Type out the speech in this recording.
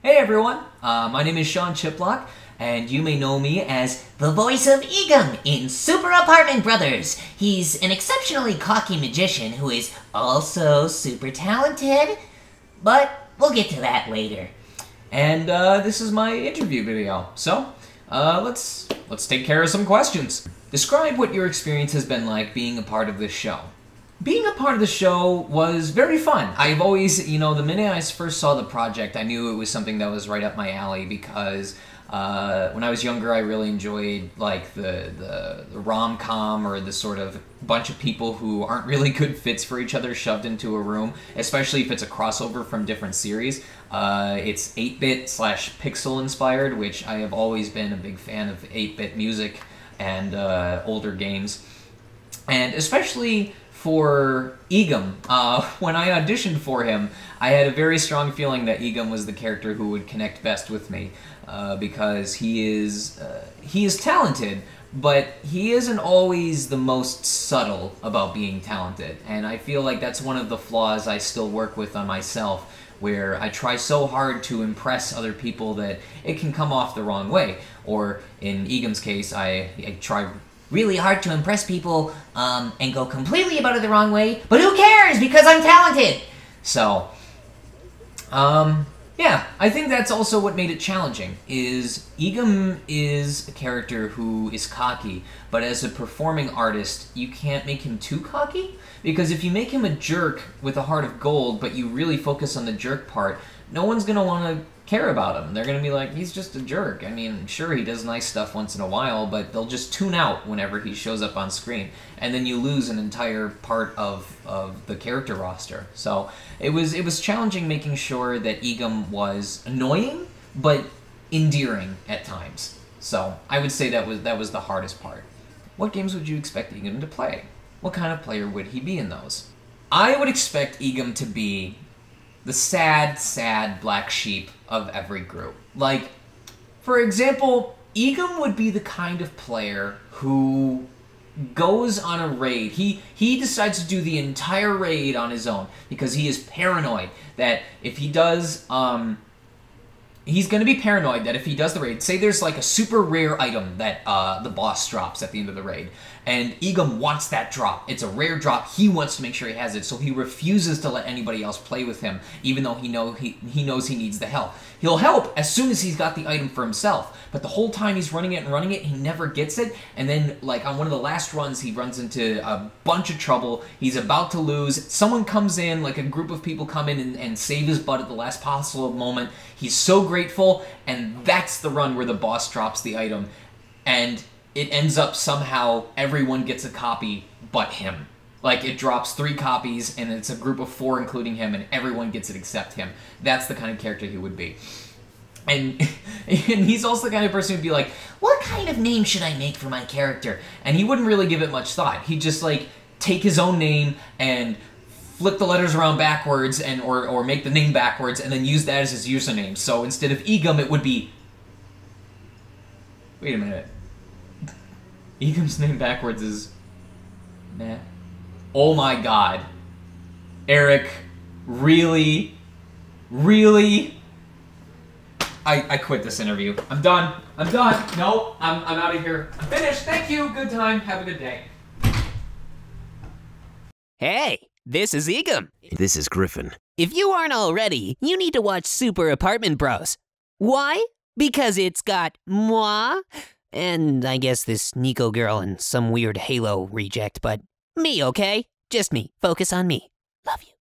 Hey everyone, my name is Sean Chiplock, and you may know me as the voice of Igam in Super Apartment Brothers. He's an exceptionally cocky magician who is also super talented, but we'll get to that later. And this is my interview video, so let's take care of some questions. Describe what your experience has been like being a part of this show. Being a part of the show was very fun. I've always, the minute I first saw the project, I knew it was something that was right up my alley because when I was younger, I really enjoyed like the rom-com or the sort of bunch of people who aren't really good fits for each other shoved into a room, especially if it's a crossover from different series. It's 8-bit / pixel inspired, which I have always been a big fan of 8-bit music and older games. And especially for Igam, when I auditioned for him, I had a very strong feeling that Igam was the character who would connect best with me, because he is talented, but he isn't always the most subtle about being talented, and I feel like that's one of the flaws I still work with on myself, where I try so hard to impress other people that it can come off the wrong way, or in Igam's case, I try really hard to impress people and go completely about it the wrong way, but who cares because I'm talented! So, yeah, I think that's also what made it challenging, is Igam is a character who is cocky, but as a performing artist, you can't make him too cocky, because if you make him a jerk with a heart of gold, but you really focus on the jerk part, no one's gonna want to care about him. They're gonna be like, he's just a jerk. I mean, sure, he does nice stuff once in a while, but they'll just tune out whenever he shows up on screen, and then you lose an entire part of the character roster. So it was challenging making sure that Igam was annoying but endearing at times. So I would say that was the hardest part. What games would you expect Igam to play? What kind of player would he be in those? I would expect Igam to be the sad black sheep of every group. Like, for example, Igam would be the kind of player who goes on a raid. He decides to do the entire raid on his own because he is paranoid that if he does, he's going to be paranoid that if he does the raid, say there's like a super rare item that the boss drops at the end of the raid, and Igam wants that drop. It's a rare drop. He wants to make sure he has it, so he refuses to let anybody else play with him, even though he knows he needs the help. He'll help as soon as he's got the item for himself, but the whole time he's running it, he never gets it, and then, like, on one of the last runs, he runs into a bunch of trouble. He's about to lose. Someone comes in, like a group of people come in and save his butt at the last possible moment. He's so grateful, and that's the run where the boss drops the item, and it ends up somehow everyone gets a copy but him. Like, it drops 3 copies, and it's a group of 4 including him, and everyone gets it except him. That's the kind of character he would be. And he's also the kind of person who'd be like, what kind of name should I make for my character? And he wouldn't really give it much thought. He'd just, like, take his own name and flip the letters around backwards or make the name backwards and then use that as his username. So instead of Igam, it would be... Wait a minute. Igam's name backwards is... Nah. Oh my god. Eric, really? Really? I quit this interview. I'm done. I'm done. No, I'm out of here. I'm finished. Thank you. Good time. Have a good day. Hey, this is Igam. This is Griffin. If you aren't already, you need to watch Super Apartment Bros. Why? Because it's got moi, and I guess this Nico girl and some weird Halo reject, but me, okay? Just me. Focus on me. Love you.